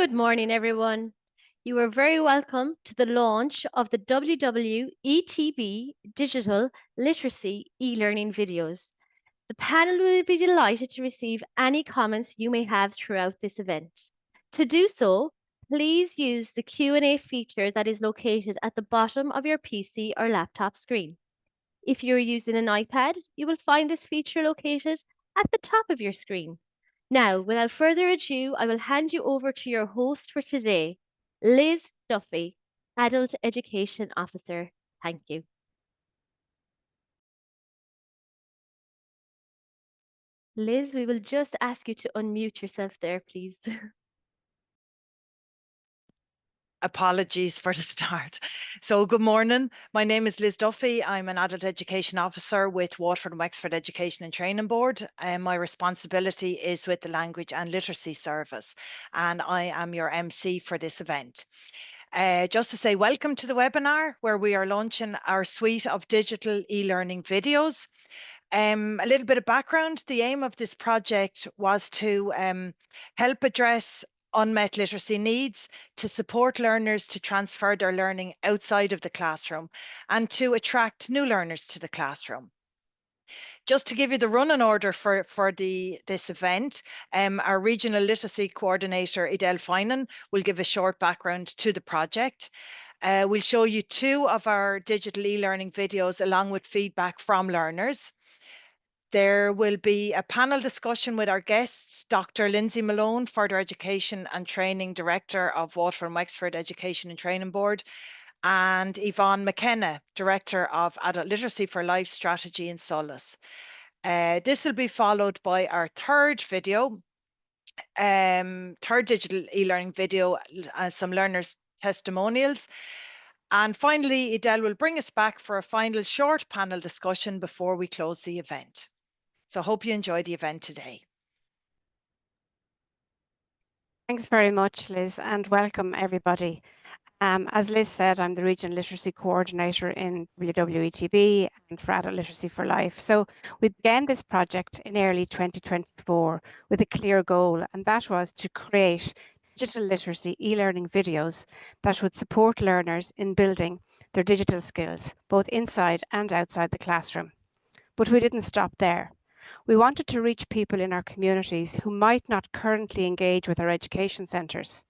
Good morning, everyone. You are very welcome to the launch of the WWETB Digital Literacy e-learning videos. The panel will be delighted to receive any comments you may have throughout this event. To do so, please use the Q&A feature that is located at the bottom of your PC or laptop screen. If you're using an iPad, you will find this feature located at the top of your screen. Now, without further ado, I will hand you over to your host for today, Liz Duffy, Adult Education Officer. Thank you. Liz, we will just ask you to unmute yourself there, please. Apologies for the start. So good morning. My name is Liz Duffy. I'm an Adult Education Officer with Waterford and Wexford Education and Training Board. And my responsibility is with the Language and Literacy Service. And I am your MC for this event. Just to say welcome to the webinar where we are launching our suite of digital e-learning videos. A little bit of background, the aim of this project was to help address unmet literacy needs, to support learners to transfer their learning outside of the classroom and to attract new learners to the classroom. Just to give you the running order for this event, our Regional Literacy Coordinator, Edel Finan, will give a short background to the project. We'll show you 2 of our digital e-learning videos along with feedback from learners. There will be a panel discussion with our guests, Dr. Lindsay Malone, Further Education and Training Director of Waterford and Wexford Education and Training Board, and Yvonne McKenna, Director of Adult Literacy for Life Strategy in Solace. This will be followed by our third video, third digital e-learning video, some learners' testimonials. And finally, Edel will bring us back for a final short panel discussion before we close the event. So I hope you enjoy the event today. Thanks very much, Liz, and welcome everybody. As Liz said, I'm the Regional Literacy Coordinator in WWETB and for Adult Literacy for Life. So we began this project in early 2024 with a clear goal, and that was to create digital literacy e-learning videos that would support learners in building their digital skills, both inside and outside the classroom. But we didn't stop there. We wanted to reach people in our communities who might not currently engage with our education centres.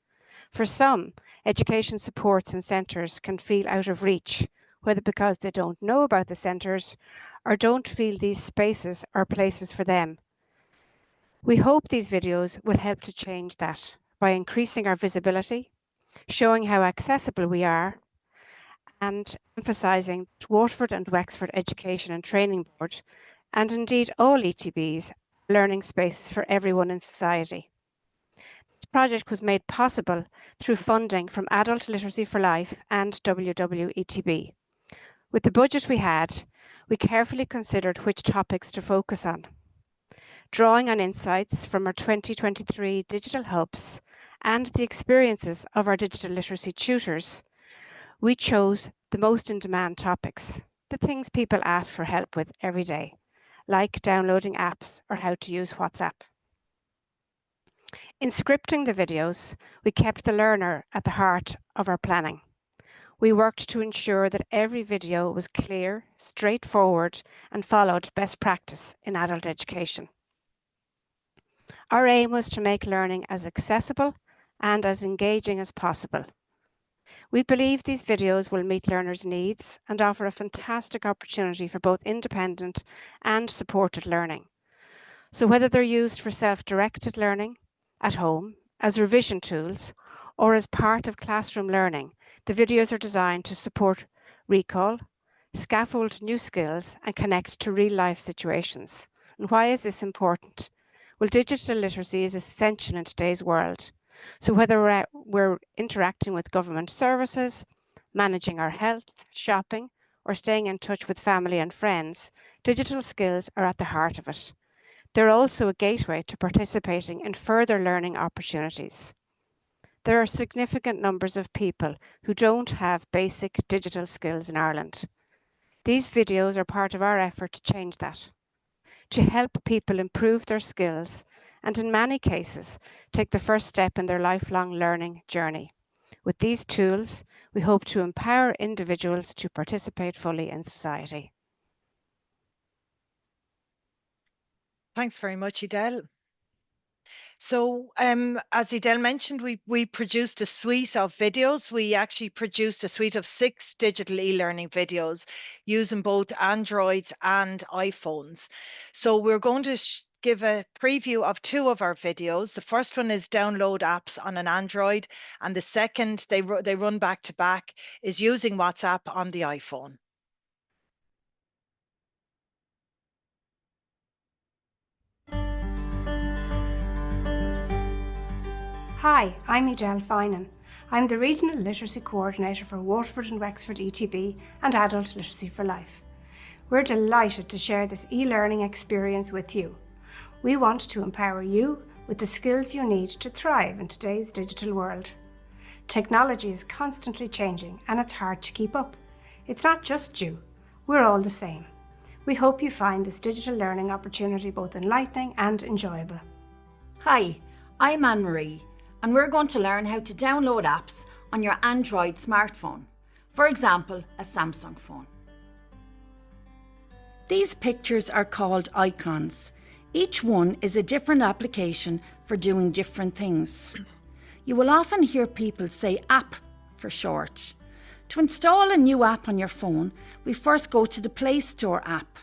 For some, education supports and centres can feel out of reach, whether because they don't know about the centres or don't feel these spaces are places for them. We hope these videos will help to change that by increasing our visibility, showing how accessible we are, and emphasising that Waterford and Wexford Education and Training Board, and indeed all ETBs, learning spaces for everyone in society. This project was made possible through funding from Adult Literacy for Life and WWETB. With the budget we had, we carefully considered which topics to focus on. Drawing on insights from our 2023 digital hubs and the experiences of our digital literacy tutors, we chose the most in-demand topics, the things people ask for help with every day, like downloading apps or how to use WhatsApp. In scripting the videos, we kept the learner at the heart of our planning. We worked to ensure that every video was clear, straightforward, and followed best practice in adult education. Our aim was to make learning as accessible and as engaging as possible. We believe these videos will meet learners' needs and offer a fantastic opportunity for both independent and supported learning. So whether they're used for self-directed learning at home, as revision tools, or as part of classroom learning, the videos are designed to support recall, scaffold new skills, and connect to real-life situations. And why is this important? Well, digital literacy is essential in today's world. So whether we're interacting with government services, managing our health, shopping, or staying in touch with family and friends, digital skills are at the heart of it. They're also a gateway to participating in further learning opportunities. There are significant numbers of people who don't have basic digital skills in Ireland. These videos are part of our effort to change that, to help people improve their skills and in many cases, take the first step in their lifelong learning journey. With these tools, we hope to empower individuals to participate fully in society. Thanks very much, Edel. So as Edel mentioned, we produced a suite of videos. We actually produced a suite of 6 digital e-learning videos using both Androids and iPhones. So we're going to give a preview of 2 of our videos. The first one is download apps on an Android, and the second, they run back to back, is using WhatsApp on the iPhone. Hi, I'm Edel Finan. I'm the Regional Literacy Coordinator for Waterford and Wexford ETB and Adult Literacy for Life. We're delighted to share this e-learning experience with you. We want to empower you with the skills you need to thrive in today's digital world. Technology is constantly changing and it's hard to keep up. It's not just you, we're all the same. We hope you find this digital learning opportunity both enlightening and enjoyable. Hi, I'm Anne-Marie, and we're going to learn how to download apps on your Android smartphone, for example, a Samsung phone. These pictures are called icons. Each one is a different application for doing different things. You will often hear people say app for short. To install a new app on your phone, we first go to the Play Store app.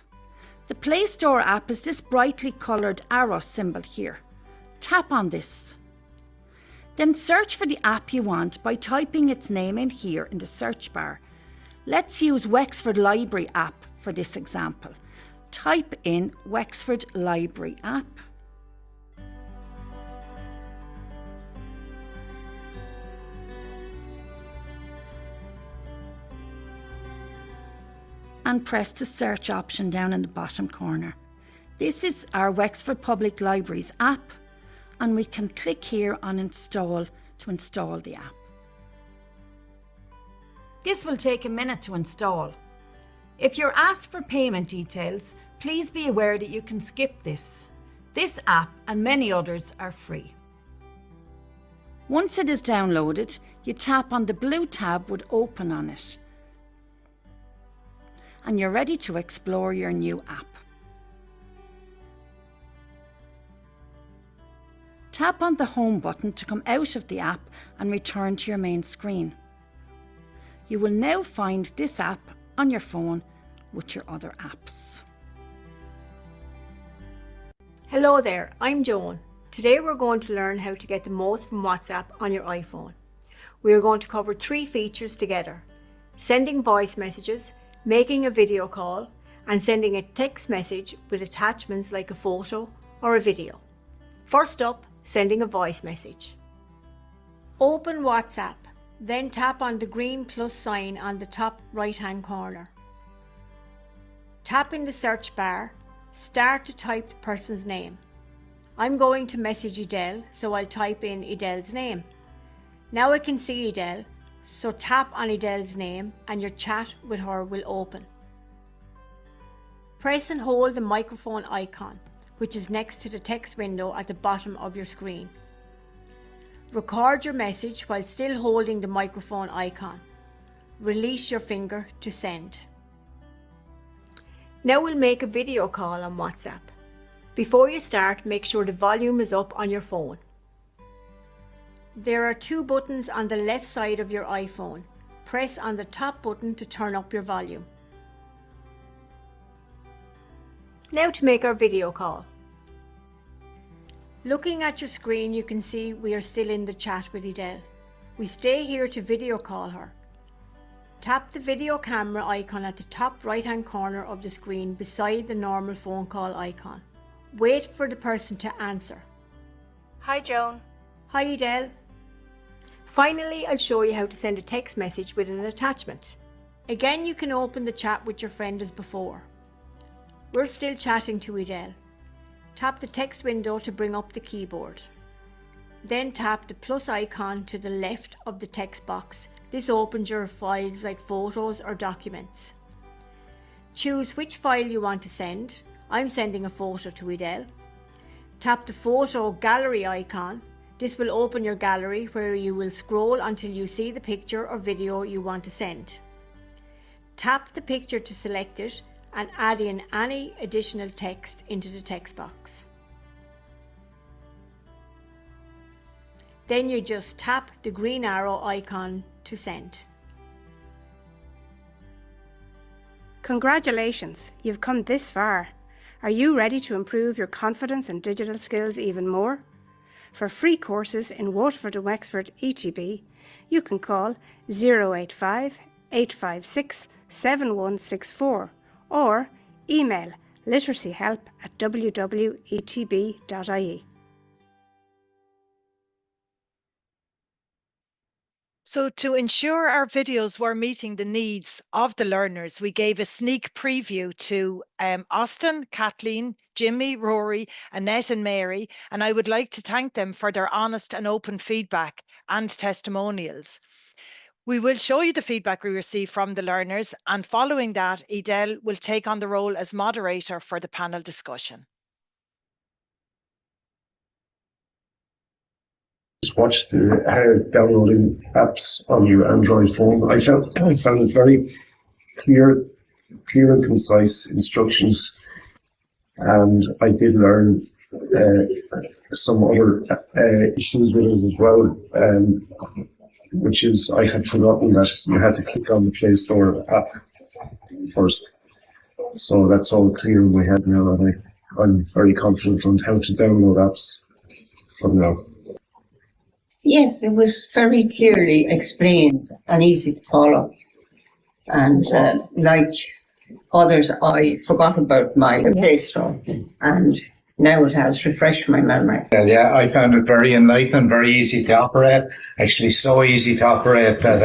The Play Store app is this brightly coloured arrow symbol here. Tap on this. Then search for the app you want by typing its name in here in the search bar. Let's use Wexford Library app for this example. Type in Wexford Library app. And press the search option down in the bottom corner. This is our Wexford Public Libraries app, and we can click here on install to install the app. This will take a minute to install. If you're asked for payment details, please be aware that you can skip this. This app and many others are free. Once it is downloaded, you tap on the blue tab with Open on it, and you're ready to explore your new app. Tap on the Home button to come out of the app and return to your main screen. You will now find this app on your phone with your other apps. Hello there, I'm Joan. Today we're going to learn how to get the most from WhatsApp on your iPhone. We are going to cover 3 features together: sending voice messages, making a video call, and sending a text message with attachments like a photo or a video. First up, sending a voice message. Open WhatsApp, then tap on the green plus sign on the top right-hand corner. Tap in the search bar, start to type the person's name. I'm going to message Edel, so I'll type in Edel's name. Now I can see Edel, so tap on Edel's name and your chat with her will open. Press and hold the microphone icon, which is next to the text window at the bottom of your screen. Record your message while still holding the microphone icon. Release your finger to send. Now we'll make a video call on WhatsApp. Before you start, make sure the volume is up on your phone. There are 2 buttons on the left side of your iPhone. Press on the top button to turn up your volume. Now to make our video call. Looking at your screen, you can see we are still in the chat with Edel. We stay here to video call her. Tap the video camera icon at the top right-hand corner of the screen beside the normal phone call icon. Wait for the person to answer. Hi Joan. Hi Edel. Finally, I'll show you how to send a text message with an attachment. Again, you can open the chat with your friend as before. We're still chatting to Edel. Tap the text window to bring up the keyboard. Then tap the plus icon to the left of the text box. This opens your files like photos or documents. Choose which file you want to send. I'm sending a photo to Edel. Tap the photo gallery icon. This will open your gallery where you will scroll until you see the picture or video you want to send. Tap the picture to select it and add in any additional text into the text box. Then you just tap the green arrow icon to send. Congratulations, you've come this far. Are you ready to improve your confidence and digital skills even more? For free courses in Waterford and Wexford ETB, you can call 085 856 7164 or email literacyhelp@wwetb.ie. So to ensure our videos were meeting the needs of the learners, we gave a sneak preview to Austin, Kathleen, Jimmy, Rory, Annette and Mary, and I would like to thank them for their honest and open feedback and testimonials. We will show you the feedback we received from the learners, and following that, Edel will take on the role as moderator for the panel discussion. Just watched how downloading apps on your Android phone. I found it very clear and concise instructions, and I did learn some other issues with it as well, which is I had forgotten that you had to click on the Play Store app first. So that's all clear in my head now, and I'm very confident on how to download apps from now. Yes, it was very clearly explained and easy to follow. And like others, I forgot about my Play Store, and now it has refreshed my memory. Yeah, I found it very enlightening, very easy to operate. Actually, so easy to operate that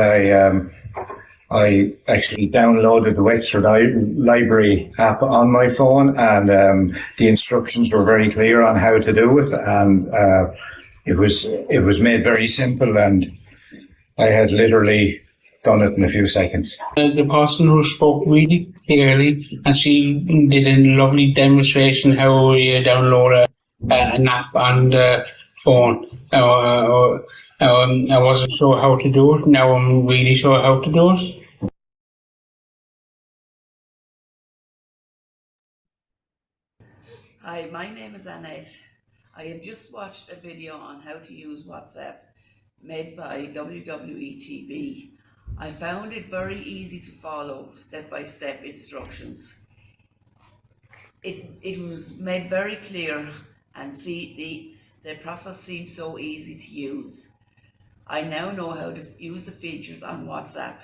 I actually downloaded the Wexford Library app on my phone, and the instructions were very clear on how to do it, and it was made very simple, and I had literally done it in a few seconds. The person who spoke really clearly, and she did a lovely demonstration how you download an app on the phone. I wasn't sure how to do it. Now I'm really sure how to do it. Hi, my name is Annette. I have just watched a video on how to use WhatsApp made by WWETB. I found it very easy to follow step-by-step instructions. It was made very clear, and see the process seemed so easy to use. I now know how to use the features on WhatsApp.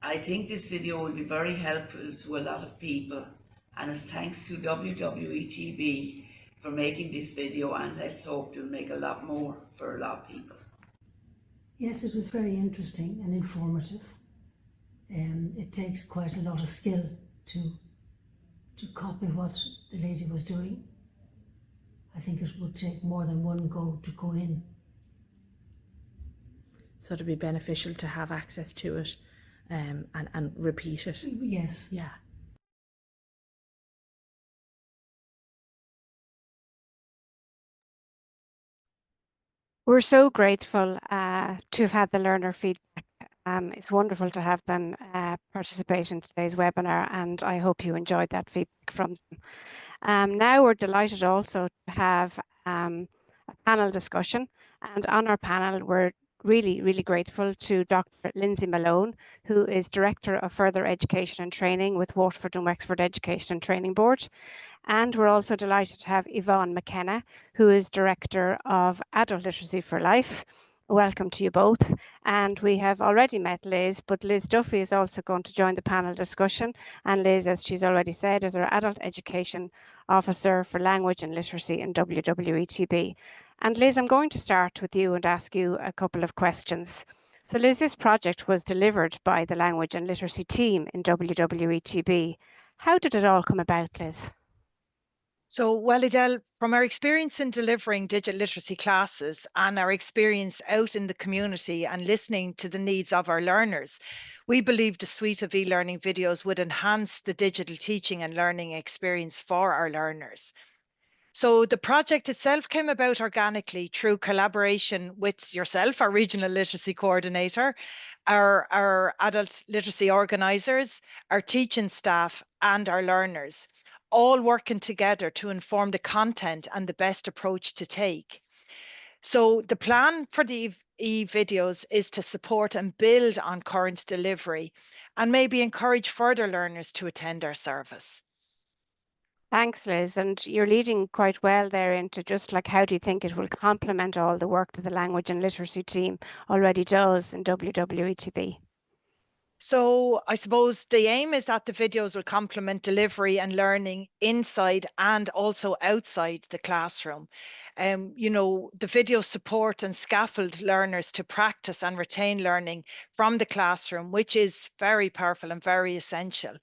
I think this video will be very helpful to a lot of people, and it's thanks to WWETB for making this video, and let's hope to make a lot more for a lot of people. Yes, it was very interesting and informative. It takes quite a lot of skill to copy what the lady was doing. I think it would take more than one go to go in. So it'd be beneficial to have access to it and repeat it. Yes. Yeah. We're so grateful to have had the learner feedback. It's wonderful to have them participate in today's webinar, and I hope you enjoyed that feedback from them. Now we're delighted also to have a panel discussion, and on our panel we're really grateful to Dr. Lindsay Malone, who is Director of Further Education and Training with Waterford and Wexford Education and Training Board. And we're also delighted to have Yvonne McKenna, who is Director of Adult Literacy for Life. Welcome to you both. And we have already met Liz, but Liz Duffy is also going to join the panel discussion. And Liz, as she's already said, is our Adult Education Officer for Language and Literacy in WWETB. And Liz, I'm going to start with you and ask you a couple of questions. So Liz, this project was delivered by the Language and Literacy team in WWETB. How did it all come about, Liz? So, well, Adele, from our experience in delivering digital literacy classes and our experience out in the community and listening to the needs of our learners, we believe the suite of e-learning videos would enhance the digital teaching and learning experience for our learners. So the project itself came about organically through collaboration with yourself, our regional literacy coordinator, our adult literacy organisers, our teaching staff and our learners, all working together to inform the content and the best approach to take. So the plan for the e-videos is to support and build on current delivery and maybe encourage further learners to attend our service. Thanks, Liz. And you're leading quite well there into just like how do you think it will complement all the work that the language and literacy team already does in WWETB? So I suppose the aim is that the videos will complement delivery and learning inside and also outside the classroom. You know, the videos support and scaffold learners to practice and retain learning from the classroom, which is very powerful and very essential.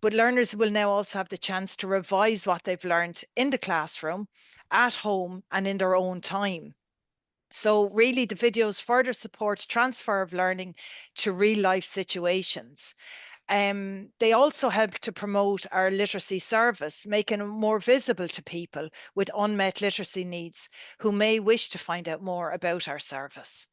But learners will now also have the chance to revise what they've learned in the classroom, at home and in their own time. So really the videos further support transfer of learning to real life situations. They also help to promote our literacy service, making it more visible to people with unmet literacy needs who may wish to find out more about our service.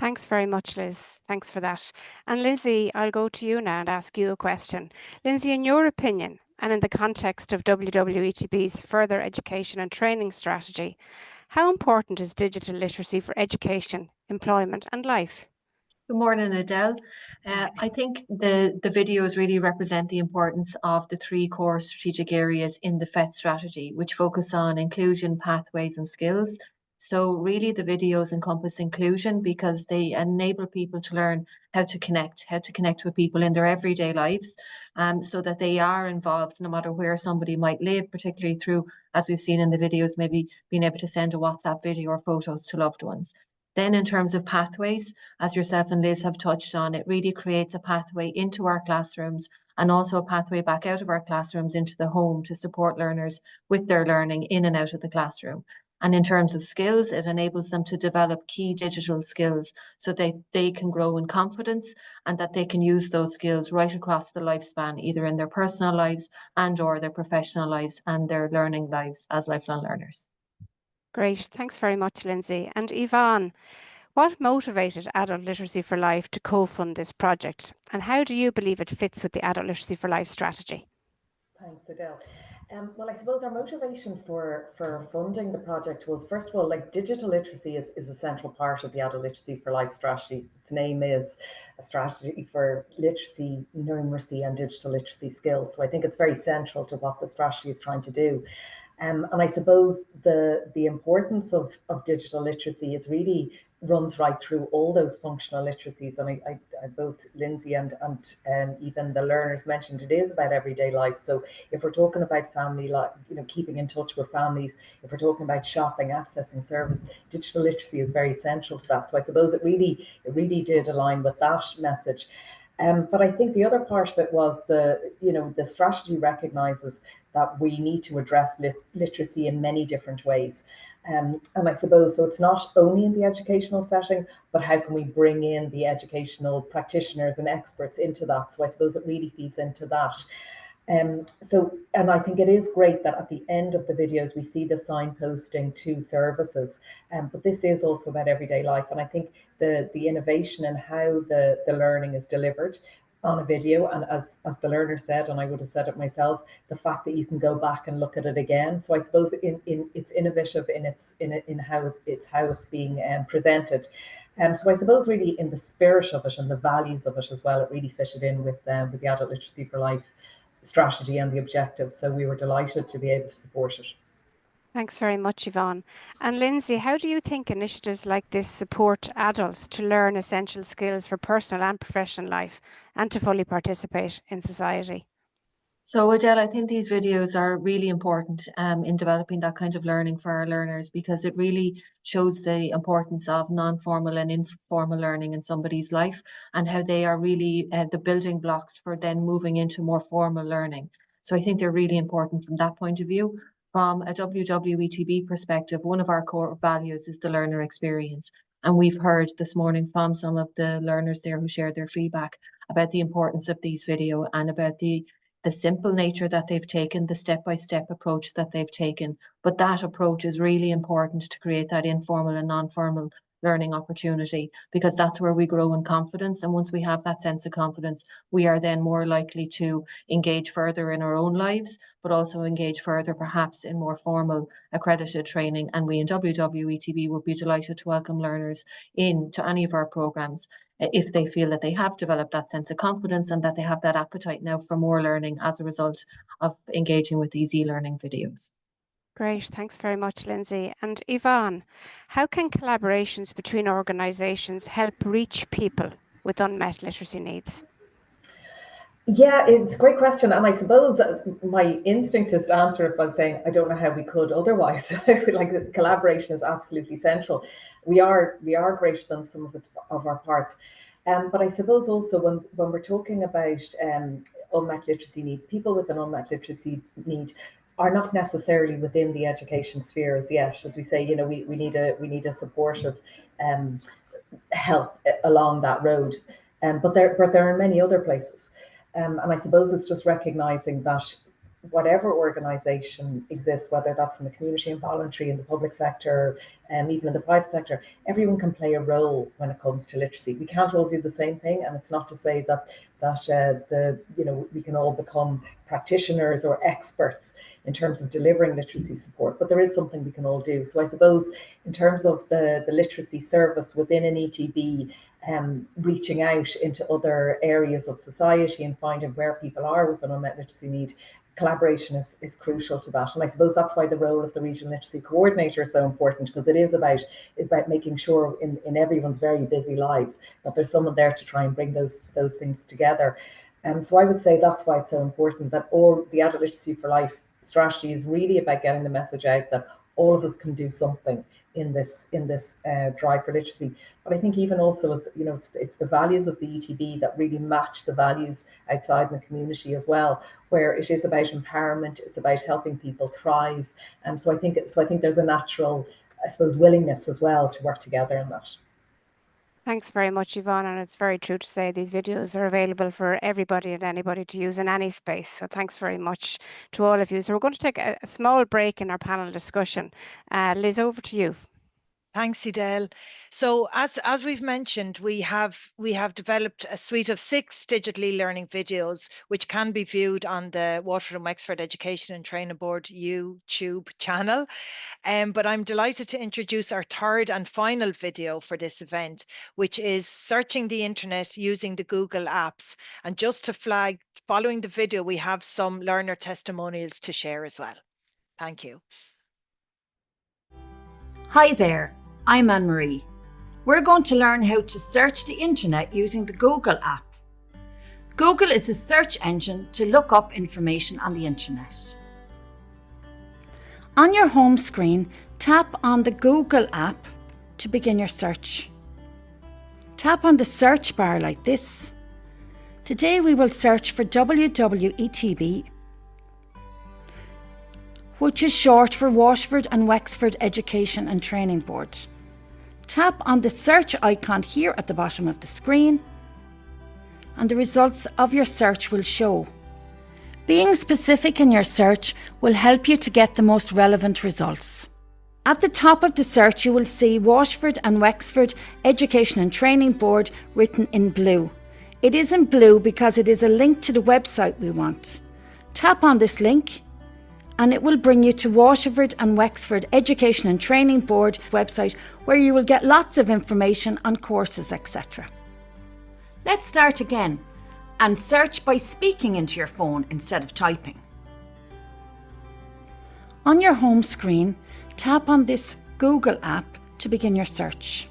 Thanks very much, Liz. Thanks for that. And Lindsay, I'll go to you now and ask you a question. Lindsay, in your opinion, and in the context of WWETB's further education and training strategy, how important is digital literacy for education, employment and life? Good morning, Adele. I think the videos really represent the importance of the three core strategic areas in the FET strategy, which focus on inclusion, pathways and skills. So really the videos encompass inclusion because they enable people to learn how to connect with people in their everyday lives, so that they are involved no matter where somebody might live, particularly through, as we've seen in the videos, maybe being able to send a WhatsApp video or photos to loved ones. Then in terms of pathways, as yourself and Liz have touched on, it really creates a pathway into our classrooms and also a pathway back out of our classrooms into the home to support learners with their learning in and out of the classroom. And in terms of skills, it enables them to develop key digital skills so that they can grow in confidence and that they can use those skills right across the lifespan, either in their personal lives and or their professional lives and their learning lives as lifelong learners. Great. Thanks very much, Lindsay. And Yvonne, what motivated Adult Literacy for Life to co-fund this project? And how do you believe it fits with the Adult Literacy for Life strategy? Thanks, Adele. Well, I suppose our motivation for funding the project was, first of all, like digital literacy is a central part of the Adult Literacy for Life strategy. Its name is a strategy for literacy, numeracy and digital literacy skills. So I think it's very central to what the strategy is trying to do. And I suppose the importance of digital literacy is really runs right through all those functional literacies. And I both Lindsay and even the learners mentioned it is about everyday life. So if we're talking about family life, you know, keeping in touch with families, if we're talking about shopping, accessing service, digital literacy is very central to that. So I suppose it really did align with that message. But I think the other part of it was the strategy recognises that we need to address literacy in many different ways. And I suppose, so it's not only in the educational setting, but how can we bring in the educational practitioners and experts into that? So I suppose it really feeds into that. And I think it is great that at the end of the videos, we see the signposting to services. But this is also about everyday life. And I think the innovation and how the learning is delivered on a video, and as the learner said, and I would have said it myself, the fact that you can go back and look at it again. So I suppose it's innovative in how it's being presented. So I suppose really in the spirit of it and the values of it as well, it really fitted in with the Adult Literacy for Life strategy and the objectives. So we were delighted to be able to support it. Thanks very much, Yvonne. And Lindsay, how do you think initiatives like this support adults to learn essential skills for personal and professional life and to fully participate in society? So Adele, I think these videos are really important in developing that kind of learning for our learners, because it really shows the importance of non-formal and informal learning in somebody's life and how they are really the building blocks for then moving into more formal learning. So I think they're really important from that point of view. From a WWETB perspective, one of our core values is the learner experience. And we've heard this morning from some of the learners there who shared their feedback about the importance of these video and about the the simple nature that they've taken, the step-by-step approach that they've taken. But that approach is really important to create that informal and non-formal learning opportunity, because that's where we grow in confidence. And once we have that sense of confidence, we are then more likely to engage further in our own lives, but also engage further perhaps in more formal accredited training. And we in WWETB would be delighted to welcome learners into any of our programs if they feel that they have developed that sense of confidence and that they have that appetite now for more learning as a result of engaging with these e-learning videos. Great, thanks very much, Lindsay. And Yvonne, how can collaborations between organisations help reach people with unmet literacy needs? Yeah, it's a great question. And I suppose my instinct is to answer it by saying, I don't know how we could otherwise. I feel like collaboration is absolutely central. We are greater than some of our parts. But I suppose also when we're talking about unmet literacy need, people with an unmet literacy need are not necessarily within the education sphere as yet. As we say, we need a supportive help along that road. But there are many other places. And I suppose it's just recognizing that whatever organization exists, whether that's in the community and voluntary, in the public sector, even in the private sector, everyone can play a role when it comes to literacy. We can't all do the same thing, and it's not to say that we can all become practitioners or experts in terms of delivering literacy support, but there is something we can all do. So I suppose in terms of the literacy service within an ETB, reaching out into other areas of society and finding where people are with an unmet literacy need, collaboration is crucial to that. And I suppose that's why the role of the regional literacy coordinator is so important, because it is about making sure in everyone's very busy lives that there's someone there to try and bring those things together. So I would say that's why it's so important that all the Adult Literacy for Life strategy is really about getting the message out that all of us can do something in this drive for literacy. But I think even also, as you know, it's the values of the ETB that really match the values outside in the community as well, where it is about empowerment, it's about helping people thrive. And so I think there's a natural, I suppose, willingness as well to work together in that. Thanks very much, Yvonne. And it's very true to say these videos are available for everybody and anybody to use in any space. So thanks very much to all of you. So we're going to take a small break in our panel discussion. Liz, over to you. Thanks, Edel. So as we've mentioned, we have developed a suite of 6 digital e-learning videos, which can be viewed on the Waterford and Wexford Education and Training Board YouTube channel. But I'm delighted to introduce our third and final video for this event, which is searching the internet using the Google apps. And just to flag, following the video, we have some learner testimonials to share as well. Thank you. Hi there, I'm Anne-Marie. We're going to learn how to search the internet using the Google app. Google is a search engine to look up information on the internet. On your home screen, tap on the Google app to begin your search. Tap on the search bar like this. Today we will search for WWETB, which is short for Waterford and Wexford Education and Training Board. Tap on the search icon here at the bottom of the screen and the results of your search will show. Being specific in your search will help you to get the most relevant results. At the top of the search you will see Waterford and Wexford Education and Training Board written in blue. It is in blue because it is a link to the website we want. Tap on this link and it will bring you to Waterford and Wexford Education and Training Board website, where you will get lots of information on courses, etc. Let's start again and search by speaking into your phone instead of typing. On your home screen, tap on this Google app to begin your search.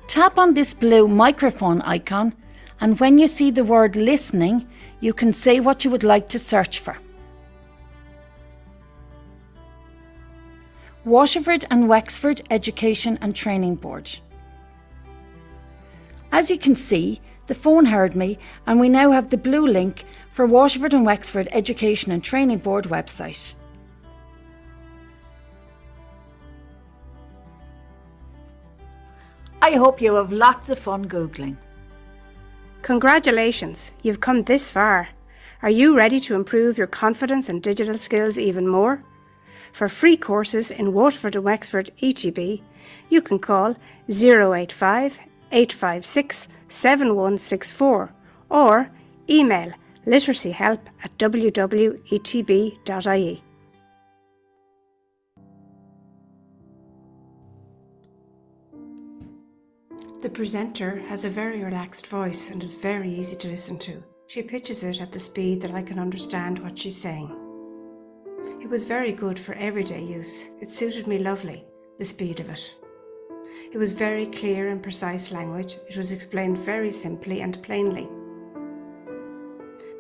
Tap on this blue microphone icon, and when you see the word listening, you can say what you would like to search for. Waterford and Wexford Education and Training Board. As you can see, the phone heard me and we now have the blue link for Waterford and Wexford Education and Training Board website. I hope you have lots of fun Googling. Congratulations, you've come this far. Are you ready to improve your confidence and digital skills even more? For free courses in Waterford and Wexford ETB, you can call 085 856 7164 or email literacyhelp@wwetb.ie. The presenter has a very relaxed voice and is very easy to listen to. She pitches it at the speed that I can understand what she's saying. It was very good for everyday use. It suited me lovely, the speed of it. It was very clear and precise language. It was explained very simply and plainly.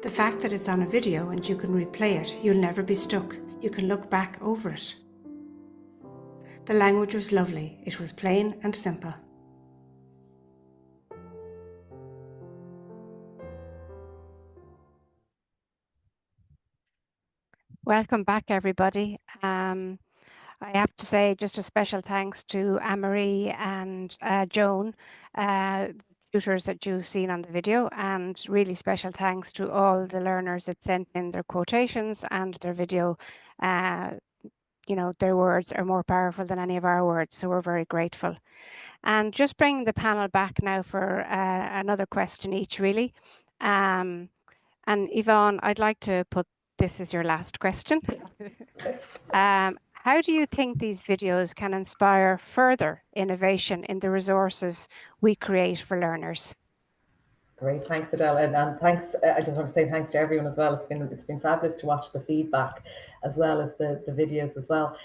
The fact that it's on a video and you can replay it, you'll never be stuck. You can look back over it. The language was lovely. It was plain and simple. Welcome back, everybody. I have to say just a special thanks to Anne-Marie and Joan, tutors that you've seen on the video, and really special thanks to all the learners that sent in their quotations and their video. You know, their words are more powerful than any of our words, so we're very grateful. And just bringing the panel back now for another question each, really. And Yvonne, I'd like to put this as your last question. How do you think these videos can inspire further innovation in the resources we create for learners? Great, thanks, Adele, and thanks. I just want to say thanks to everyone as well. It's been fabulous to watch the feedback as well as the videos as well.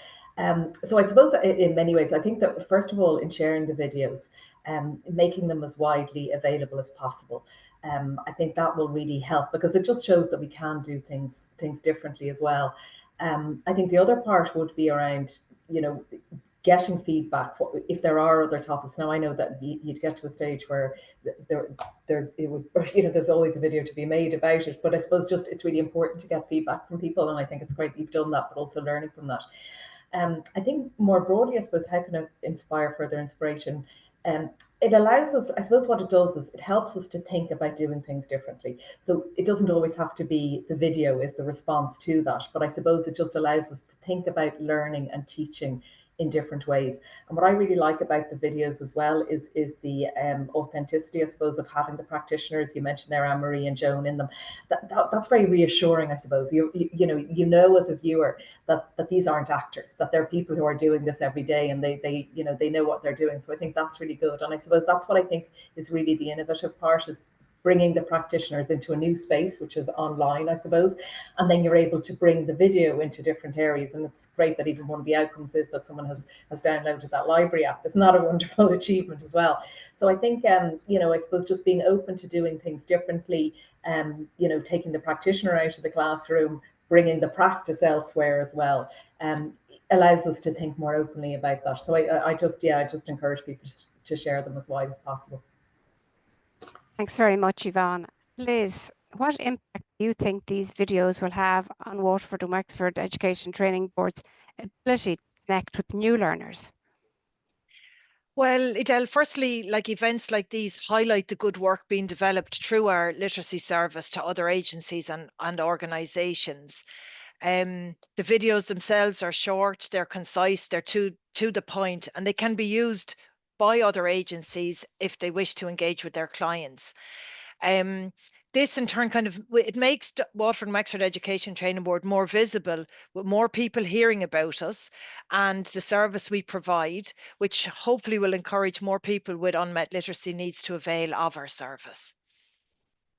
So I suppose in many ways, I think that first of all, in sharing the videos, making them as widely available as possible. I think that will really help because it just shows that we can do things differently as well. I think the other part would be around, getting feedback if there are other topics. Now I know that you'd get to a stage where it would, there's always a video to be made about it, but I suppose just it's really important to get feedback from people, and I think it's great that you've done that, but also learning from that. I think more broadly, I suppose, how can it inspire further inspiration? It allows us, I suppose what it does is it helps us to think about doing things differently. So it doesn't always have to be the video is the response to that, but I suppose it just allows us to think about learning and teaching in different ways. And what I really like about the videos as well is the authenticity, I suppose, of having the practitioners. You mentioned there Anne-Marie and Joan in them. That's very reassuring, I suppose. You know as a viewer that these aren't actors, that they're people who are doing this every day, and they know what they're doing. So I think that's really good. And I suppose that's what I think is really the innovative part, is bringing the practitioners into a new space, which is online, I suppose. And then you're able to bring the video into different areas. And it's great that even one of the outcomes is that someone has downloaded that library app. Isn't that a wonderful achievement as well? So I think, I suppose just being open to doing things differently, taking the practitioner out of the classroom, bringing the practice elsewhere as well, allows us to think more openly about that. So I just encourage people to share them as wide as possible. Thanks very much, Yvonne. Liz, what impact do you think these videos will have on Waterford and Wexford Education Training Board's ability to connect with new learners? Well, Adele, firstly, events like these highlight the good work being developed through our literacy service to other agencies and organisations. The videos themselves are short, they're concise, they're to the point, and they can be used by other agencies if they wish to engage with their clients. This in turn it makes Waterford and Wexford Education Training Board more visible, with more people hearing about us and the service we provide, which hopefully will encourage more people with unmet literacy needs to avail of our service.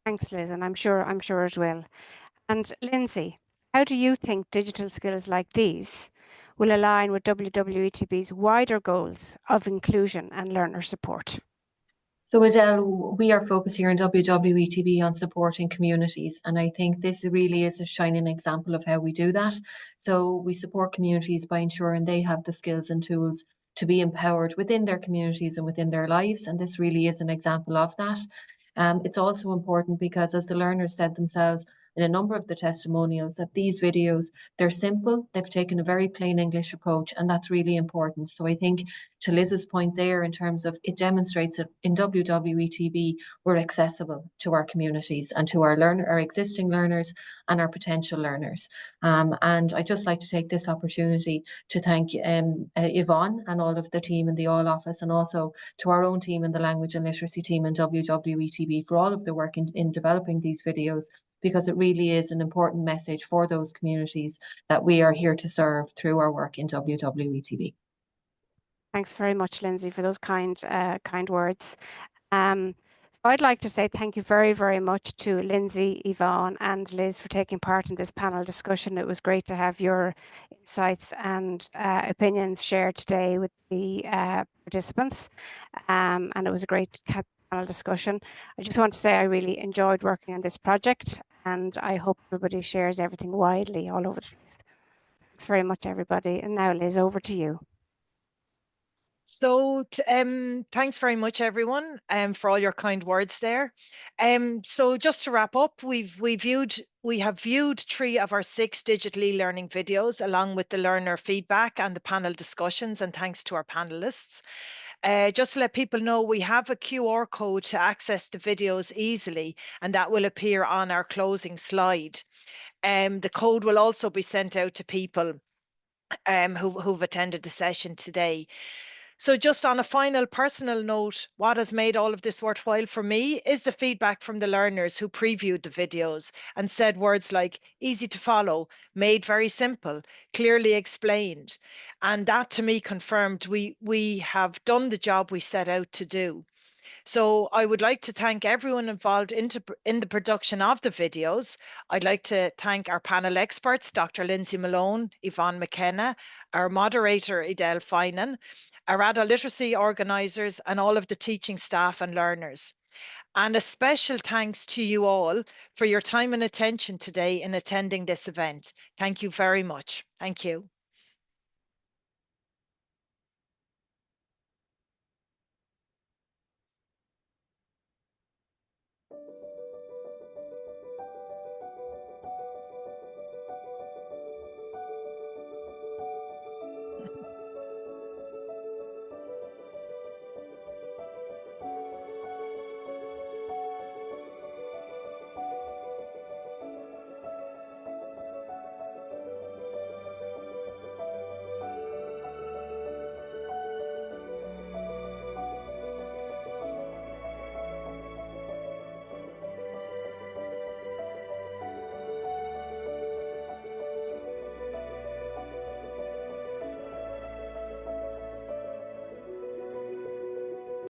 Thanks, Liz, and I'm sure it will. And Lindsay, how do you think digital skills like these will align with WWETB's wider goals of inclusion and learner support? So Adele, we are focused here in WWETB on supporting communities, and I think this really is a shining example of how we do that. So we support communities by ensuring they have the skills and tools to be empowered within their communities and within their lives, and this really is an example of that. It's also important because, as the learners said themselves, in a number of the testimonials that these videos, they're simple, they've taken a very plain English approach, and that's really important. So I think to Liz's point there, in terms of it demonstrates that in WWETB, we're accessible to our communities and to our existing learners and our potential learners. And I'd just like to take this opportunity to thank Yvonne and all of the team in the All Office, and also to our own team in the Language and Literacy team in WWETB for all of the work in developing these videos, because it really is an important message for those communities that we are here to serve through our work in WWETB. Thanks very much, Lindsay, for those kind words. I'd like to say thank you very, very much to Lindsay, Yvonne and Liz for taking part in this panel discussion. It was great to have your insights and opinions shared today with the participants, and it was a great panel discussion. I just want to say I really enjoyed working on this project, and I hope everybody shares everything widely all over the place. Thanks very much, everybody. And now, Liz, over to you. So thanks very much, everyone, for all your kind words there. So just to wrap up, we have viewed 3 of our 6 digital e-learning videos, along with the learner feedback and the panel discussions, and thanks to our panelists. Just to let people know, we have a QR code to access the videos easily, and that will appear on our closing slide. The code will also be sent out to people who've attended the session today. So just on a final personal note, what has made all of this worthwhile for me is the feedback from the learners who previewed the videos and said words like easy to follow, made very simple, clearly explained. And that to me confirmed we have done the job we set out to do. So I would like to thank everyone involved in the production of the videos. I'd like to thank our panel experts, Dr. Lindsay Malone, Yvonne McKenna, our moderator, Edel Finan, our adult literacy organisers, and all of the teaching staff and learners. And a special thanks to you all for your time and attention today in attending this event. Thank you very much. Thank you.